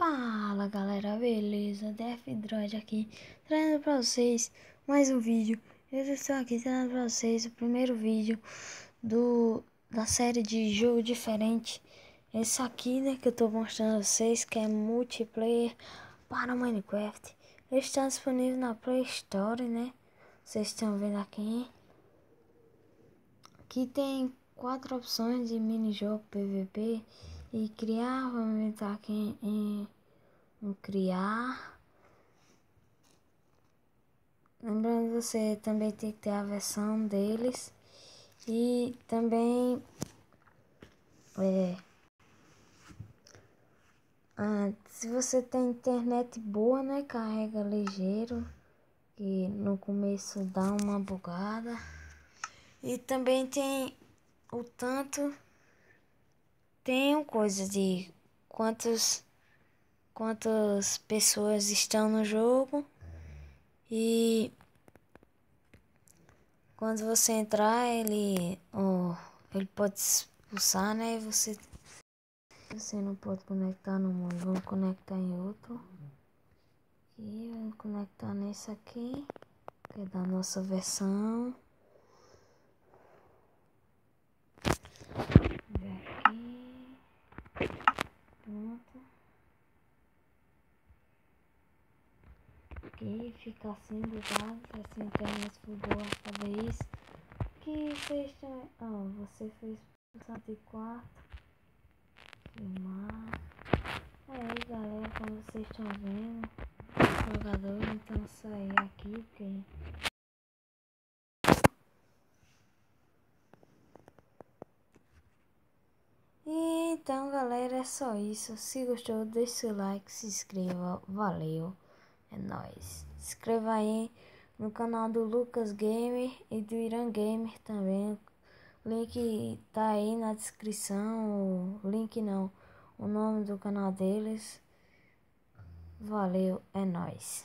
Fala galera, beleza? Def Droid aqui, trazendo pra vocês mais um vídeo. Eu estou aqui trazendo pra vocês o primeiro vídeo da série de jogo diferente. Esse aqui, né, que eu tô mostrando a vocês, que é multiplayer para Minecraft. Ele está disponível na Play Store, né? Vocês estão vendo aqui. Aqui tem 4 opções de mini-jogo PVP e criar. Vamos entrar aqui em criar. Lembrando, você também tem que ter a versão deles. E também se você tem internet boa, né, carrega ligeiro, que no começo dá uma bugada. E também tem o tanto, tem coisa de quantas pessoas estão no jogo. E quando você entrar, ele pode expulsar, né? Você não pode conectar no mundo. Vamos conectar em outro. E vamos conectar nesse aqui, que é da nossa versão. Aqui. Pronto. Aqui fica assim bugado. Se a internet for boa cada vez. Que vocês estão. Você fez pulsar de quarto. Filmar. Aí galera, como vocês estão vendo, o jogador, então sair aqui, porque então galera, é só isso. Se gostou, deixe seu like, se inscreva, valeu, é nóis. Se inscreva aí no canal do Lucas Gamer e do Irã Gamer também. O link tá aí na descrição, o link não, o nome do canal deles. Valeu, é nóis.